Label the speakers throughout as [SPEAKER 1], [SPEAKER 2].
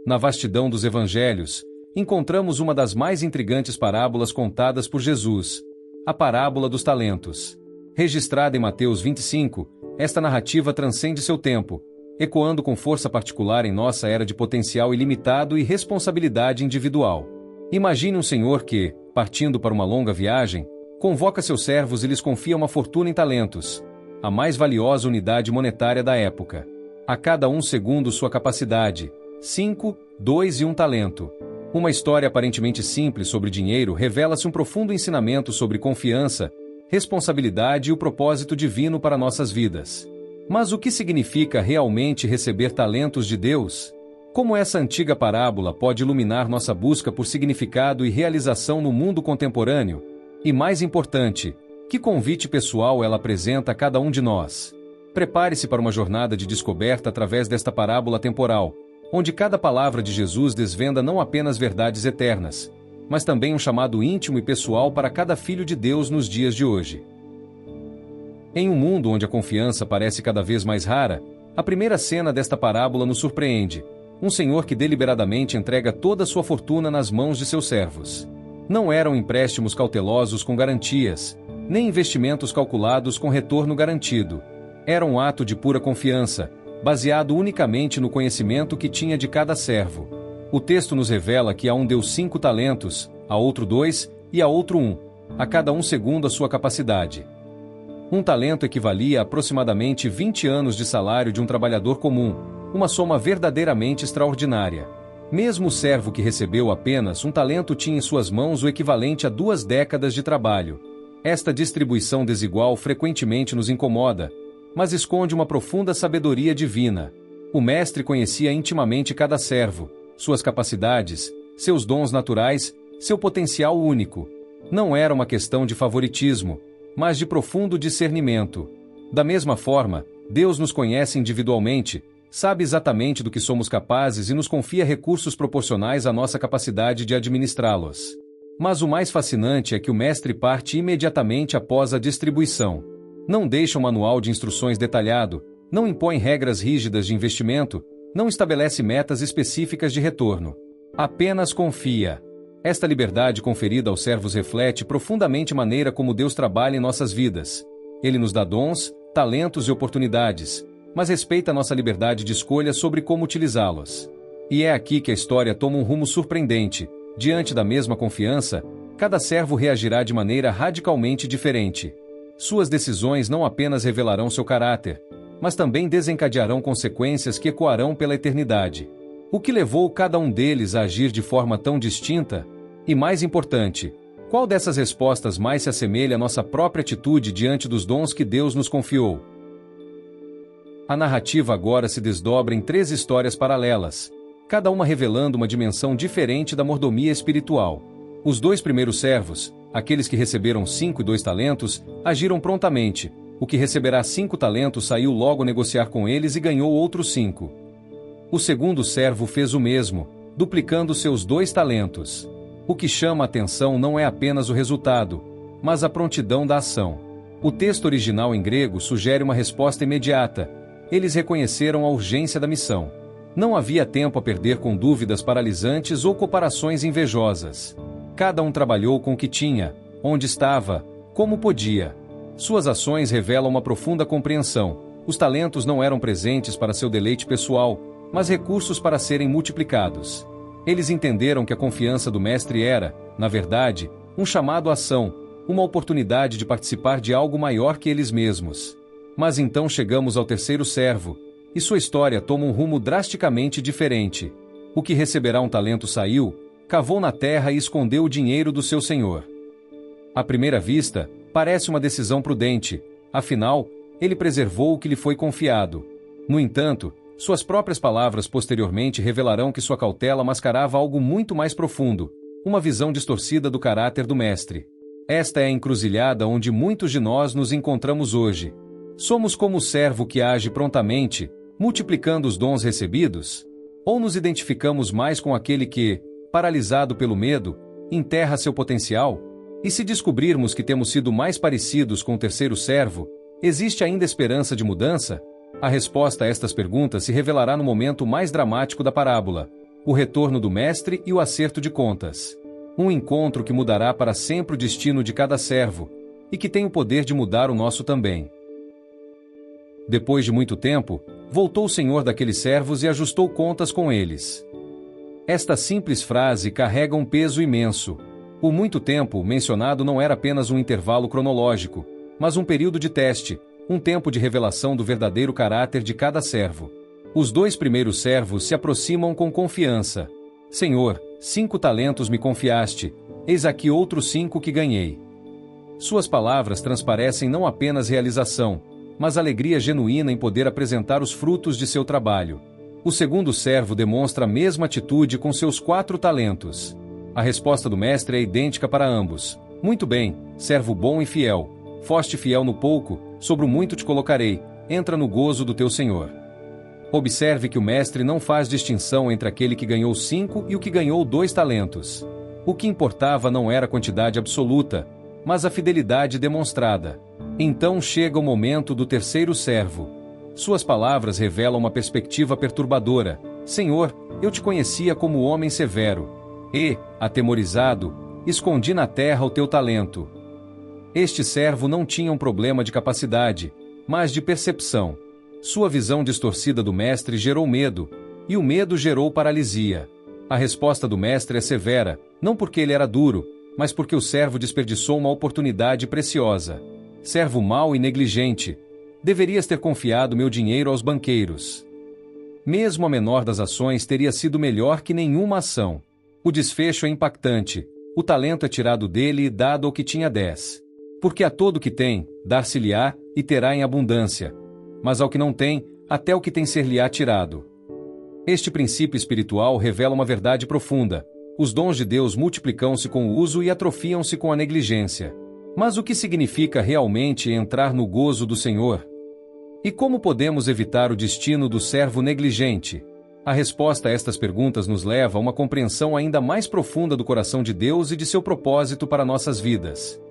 [SPEAKER 1] Na vastidão dos evangelhos, encontramos uma das mais intrigantes parábolas contadas por Jesus, a parábola dos talentos. Registrada em Mateus 25, esta narrativa transcende seu tempo, ecoando com força particular em nossa era de potencial ilimitado e responsabilidade individual. Imagine um senhor que, partindo para uma longa viagem, convoca seus servos e lhes confia uma fortuna em talentos, a mais valiosa unidade monetária da época. A cada um segundo sua capacidade, 5, 2 e 1 talento. Uma história aparentemente simples sobre dinheiro revela-se um profundo ensinamento sobre confiança, responsabilidade e o propósito divino para nossas vidas. Mas o que significa realmente receber talentos de Deus? Como essa antiga parábola pode iluminar nossa busca por significado e realização no mundo contemporâneo? E mais importante, que convite pessoal ela apresenta a cada um de nós? Prepare-se para uma jornada de descoberta através desta parábola temporal, onde cada palavra de Jesus desvenda não apenas verdades eternas, mas também um chamado íntimo e pessoal para cada filho de Deus nos dias de hoje. Em um mundo onde a confiança parece cada vez mais rara, a primeira cena desta parábola nos surpreende: um senhor que deliberadamente entrega toda a sua fortuna nas mãos de seus servos. Não eram empréstimos cautelosos com garantias, nem investimentos calculados com retorno garantido. Era um ato de pura confiança, baseado unicamente no conhecimento que tinha de cada servo. O texto nos revela que a um deu 5 talentos, a outro 2 e a outro 1, a cada um segundo a sua capacidade. Um talento equivalia a aproximadamente 20 anos de salário de um trabalhador comum, uma soma verdadeiramente extraordinária. Mesmo o servo que recebeu apenas um talento tinha em suas mãos o equivalente a 2 décadas de trabalho. Esta distribuição desigual frequentemente nos incomoda, mas esconde uma profunda sabedoria divina. O mestre conhecia intimamente cada servo, suas capacidades, seus dons naturais, seu potencial único. Não era uma questão de favoritismo, mas de profundo discernimento. Da mesma forma, Deus nos conhece individualmente, sabe exatamente do que somos capazes e nos confia recursos proporcionais à nossa capacidade de administrá-los. Mas o mais fascinante é que o mestre parte imediatamente após a distribuição. Não deixa um manual de instruções detalhado, não impõe regras rígidas de investimento, não estabelece metas específicas de retorno. Apenas confia. Esta liberdade conferida aos servos reflete profundamente a maneira como Deus trabalha em nossas vidas. Ele nos dá dons, talentos e oportunidades, mas respeita nossa liberdade de escolha sobre como utilizá-los. E é aqui que a história toma um rumo surpreendente. Diante da mesma confiança, cada servo reagirá de maneira radicalmente diferente. Suas decisões não apenas revelarão seu caráter, mas também desencadearão consequências que ecoarão pela eternidade. O que levou cada um deles a agir de forma tão distinta? E mais importante, qual dessas respostas mais se assemelha à nossa própria atitude diante dos dons que Deus nos confiou? A narrativa agora se desdobra em 3 histórias paralelas, cada uma revelando uma dimensão diferente da mordomia espiritual. Os 2 primeiros servos, aqueles que receberam 5 e 2 talentos, agiram prontamente. O que receberá 5 talentos saiu logo negociar com eles e ganhou outros 5. O segundo servo fez o mesmo, duplicando seus 2 talentos. O que chama a atenção não é apenas o resultado, mas a prontidão da ação. O texto original em grego sugere uma resposta imediata. Eles reconheceram a urgência da missão. Não havia tempo a perder com dúvidas paralisantes ou comparações invejosas. Cada um trabalhou com o que tinha, onde estava, como podia. Suas ações revelam uma profunda compreensão. Os talentos não eram presentes para seu deleite pessoal, mas recursos para serem multiplicados. Eles entenderam que a confiança do mestre era, na verdade, um chamado à ação, uma oportunidade de participar de algo maior que eles mesmos. Mas então chegamos ao terceiro servo, e sua história toma um rumo drasticamente diferente. O que receberá um talento saiu, cavou na terra e escondeu o dinheiro do seu senhor. À primeira vista, parece uma decisão prudente, afinal, ele preservou o que lhe foi confiado. No entanto, suas próprias palavras posteriormente revelarão que sua cautela mascarava algo muito mais profundo, uma visão distorcida do caráter do mestre. Esta é a encruzilhada onde muitos de nós nos encontramos hoje. Somos como o servo que age prontamente, multiplicando os dons recebidos? Ou nos identificamos mais com aquele que, paralisado pelo medo, enterra seu potencial? E se descobrirmos que temos sido mais parecidos com o terceiro servo, existe ainda esperança de mudança? A resposta a estas perguntas se revelará no momento mais dramático da parábola, o retorno do mestre e o acerto de contas. Um encontro que mudará para sempre o destino de cada servo, e que tem o poder de mudar o nosso também. Depois de muito tempo, voltou o senhor daqueles servos e ajustou contas com eles. Esta simples frase carrega um peso imenso. O muito tempo mencionado não era apenas um intervalo cronológico, mas um período de teste, um tempo de revelação do verdadeiro caráter de cada servo. Os 2 primeiros servos se aproximam com confiança. Senhor, 5 talentos me confiaste, eis aqui outros 5 que ganhei. Suas palavras transparecem não apenas realização, mas alegria genuína em poder apresentar os frutos de seu trabalho. O segundo servo demonstra a mesma atitude com seus 4 talentos. A resposta do mestre é idêntica para ambos. Muito bem, servo bom e fiel. Foste fiel no pouco, sobre o muito te colocarei. Entra no gozo do teu senhor. Observe que o mestre não faz distinção entre aquele que ganhou 5 e o que ganhou 2 talentos. O que importava não era a quantidade absoluta, mas a fidelidade demonstrada. Então chega o momento do terceiro servo. Suas palavras revelam uma perspectiva perturbadora. Senhor, eu te conhecia como homem severo. E, atemorizado, escondi na terra o teu talento. Este servo não tinha um problema de capacidade, mas de percepção. Sua visão distorcida do mestre gerou medo, e o medo gerou paralisia. A resposta do mestre é severa, não porque ele era duro, mas porque o servo desperdiçou uma oportunidade preciosa. Servo mau e negligente, deverias ter confiado meu dinheiro aos banqueiros. Mesmo a menor das ações teria sido melhor que nenhuma ação. O desfecho é impactante. O talento é tirado dele e dado ao que tinha 10. Porque a todo que tem, dar-se-lhe-á e terá em abundância. Mas ao que não tem, até o que tem ser-lhe-á tirado. Este princípio espiritual revela uma verdade profunda. Os dons de Deus multiplicam-se com o uso e atrofiam-se com a negligência. Mas o que significa realmente entrar no gozo do Senhor? E como podemos evitar o destino do servo negligente? A resposta a estas perguntas nos leva a uma compreensão ainda mais profunda do coração de Deus e de seu propósito para nossas vidas.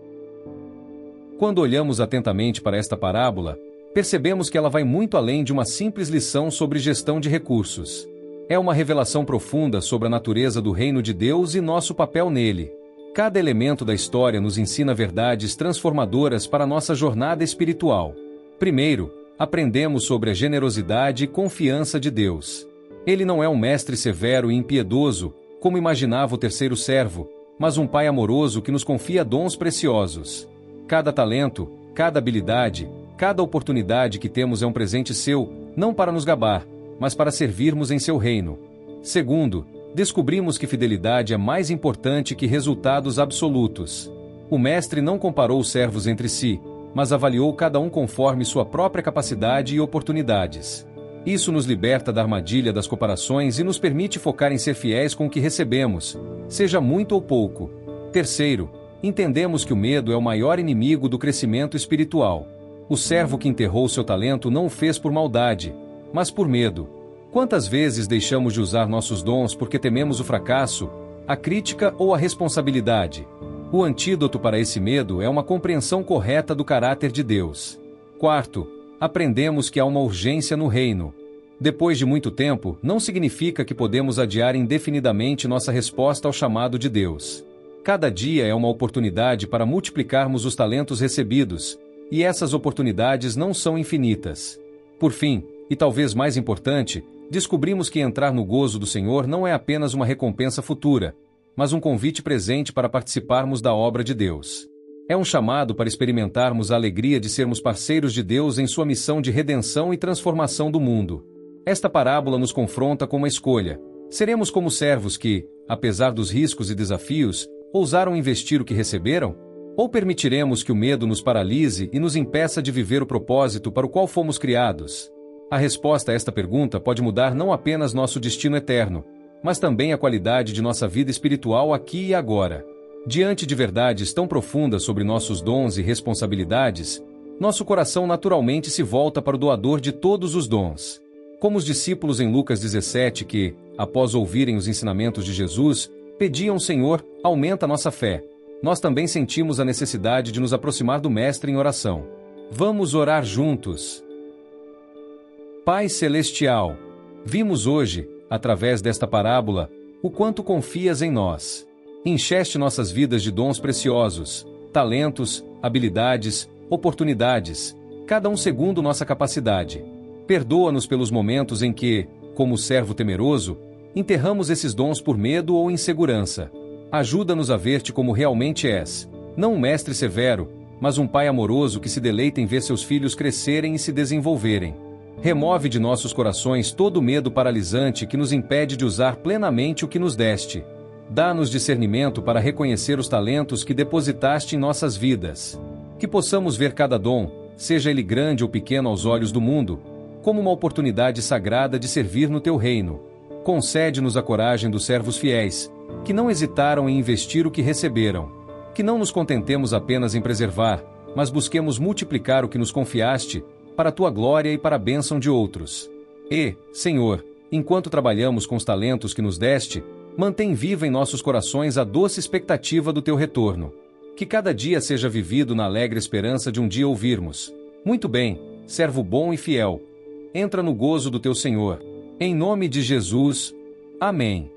[SPEAKER 1] Quando olhamos atentamente para esta parábola, percebemos que ela vai muito além de uma simples lição sobre gestão de recursos. É uma revelação profunda sobre a natureza do reino de Deus e nosso papel nele. Cada elemento da história nos ensina verdades transformadoras para nossa jornada espiritual. Primeiro, aprendemos sobre a generosidade e confiança de Deus. Ele não é um mestre severo e impiedoso, como imaginava o terceiro servo, mas um pai amoroso que nos confia dons preciosos. Cada talento, cada habilidade, cada oportunidade que temos é um presente seu, não para nos gabar, mas para servirmos em seu reino. Segundo, descobrimos que fidelidade é mais importante que resultados absolutos. O mestre não comparou os servos entre si, mas avaliou cada um conforme sua própria capacidade e oportunidades. Isso nos liberta da armadilha das comparações e nos permite focar em ser fiéis com o que recebemos, seja muito ou pouco. Terceiro, entendemos que o medo é o maior inimigo do crescimento espiritual. O servo que enterrou seu talento não o fez por maldade, mas por medo. Quantas vezes deixamos de usar nossos dons porque tememos o fracasso, a crítica ou a responsabilidade? O antídoto para esse medo é uma compreensão correta do caráter de Deus. Quarto, aprendemos que há uma urgência no reino. Depois de muito tempo, não significa que podemos adiar indefinidamente nossa resposta ao chamado de Deus. Cada dia é uma oportunidade para multiplicarmos os talentos recebidos, e essas oportunidades não são infinitas. Por fim, e talvez mais importante, descobrimos que entrar no gozo do Senhor não é apenas uma recompensa futura, mas um convite presente para participarmos da obra de Deus. É um chamado para experimentarmos a alegria de sermos parceiros de Deus em sua missão de redenção e transformação do mundo. Esta parábola nos confronta com uma escolha. Seremos como servos que, apesar dos riscos e desafios, ousaram investir o que receberam? Ou permitiremos que o medo nos paralise e nos impeça de viver o propósito para o qual fomos criados? A resposta a esta pergunta pode mudar não apenas nosso destino eterno, mas também a qualidade de nossa vida espiritual aqui e agora. Diante de verdades tão profundas sobre nossos dons e responsabilidades, nosso coração naturalmente se volta para o doador de todos os dons. Como os discípulos em Lucas 17 que, após ouvirem os ensinamentos de Jesus, pediam: Senhor, aumenta a nossa fé. Nós também sentimos a necessidade de nos aproximar do Mestre em oração. Vamos orar juntos. Pai Celestial, vimos hoje, através desta parábola, o quanto confias em nós. Encheste nossas vidas de dons preciosos, talentos, habilidades, oportunidades, cada um segundo nossa capacidade. Perdoa-nos pelos momentos em que, como servo temeroso, enterramos esses dons por medo ou insegurança. Ajuda-nos a ver-te como realmente és, não um mestre severo, mas um pai amoroso que se deleita em ver seus filhos crescerem e se desenvolverem. Remove de nossos corações todo o medo paralisante que nos impede de usar plenamente o que nos deste. Dá-nos discernimento para reconhecer os talentos que depositaste em nossas vidas. Que possamos ver cada dom, seja ele grande ou pequeno aos olhos do mundo, como uma oportunidade sagrada de servir no teu reino. Concede-nos a coragem dos servos fiéis, que não hesitaram em investir o que receberam. Que não nos contentemos apenas em preservar, mas busquemos multiplicar o que nos confiaste, para a tua glória e para a bênção de outros. E, Senhor, enquanto trabalhamos com os talentos que nos deste, mantém viva em nossos corações a doce expectativa do teu retorno. Que cada dia seja vivido na alegre esperança de um dia ouvirmos: muito bem, servo bom e fiel. Entra no gozo do teu Senhor. Em nome de Jesus. Amém.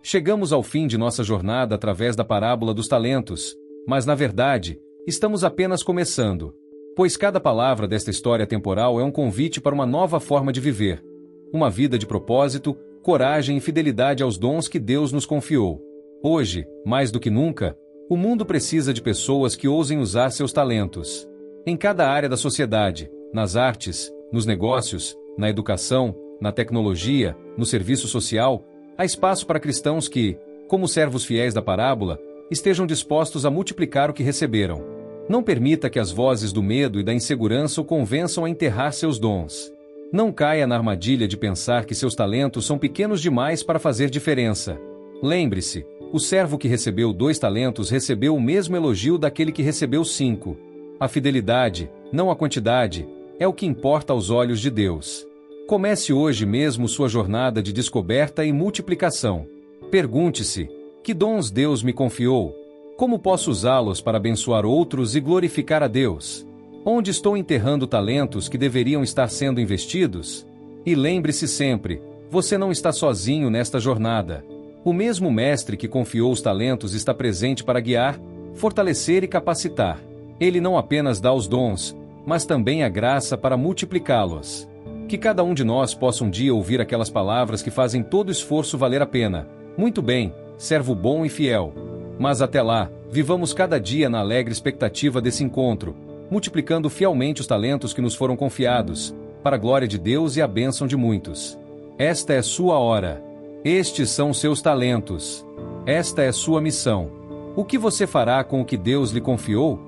[SPEAKER 1] Chegamos ao fim de nossa jornada através da parábola dos talentos, mas na verdade, estamos apenas começando. Pois cada palavra desta história temporal é um convite para uma nova forma de viver. Uma vida de propósito, coragem e fidelidade aos dons que Deus nos confiou. Hoje, mais do que nunca, o mundo precisa de pessoas que ousem usar seus talentos. Em cada área da sociedade, nas artes, nos negócios, na educação, na tecnologia, no serviço social, há espaço para cristãos que, como servos fiéis da parábola, estejam dispostos a multiplicar o que receberam. Não permita que as vozes do medo e da insegurança o convençam a enterrar seus dons. Não caia na armadilha de pensar que seus talentos são pequenos demais para fazer diferença. Lembre-se, o servo que recebeu 2 talentos recebeu o mesmo elogio daquele que recebeu 5. A fidelidade, não a quantidade, é o que importa aos olhos de Deus. Comece hoje mesmo sua jornada de descoberta e multiplicação. Pergunte-se: que dons Deus me confiou? Como posso usá-los para abençoar outros e glorificar a Deus? Onde estou enterrando talentos que deveriam estar sendo investidos? E lembre-se sempre, você não está sozinho nesta jornada. O mesmo mestre que confiou os talentos está presente para guiar, fortalecer e capacitar. Ele não apenas dá os dons, mas também a graça para multiplicá-los. Que cada um de nós possa um dia ouvir aquelas palavras que fazem todo o esforço valer a pena. Muito bem, servo bom e fiel. Mas até lá, vivamos cada dia na alegre expectativa desse encontro, multiplicando fielmente os talentos que nos foram confiados, para a glória de Deus e a bênção de muitos. Esta é sua hora. Estes são seus talentos. Esta é sua missão. O que você fará com o que Deus lhe confiou?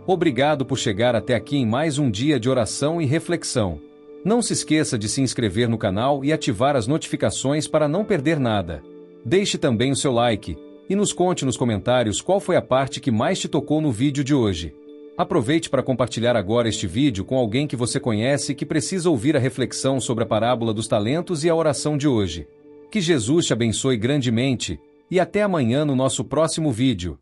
[SPEAKER 1] Obrigado por chegar até aqui em mais um dia de oração e reflexão. Não se esqueça de se inscrever no canal e ativar as notificações para não perder nada. Deixe também o seu like e nos conte nos comentários qual foi a parte que mais te tocou no vídeo de hoje. Aproveite para compartilhar agora este vídeo com alguém que você conhece e que precisa ouvir a reflexão sobre a parábola dos talentos e a oração de hoje. Que Jesus te abençoe grandemente e até amanhã no nosso próximo vídeo.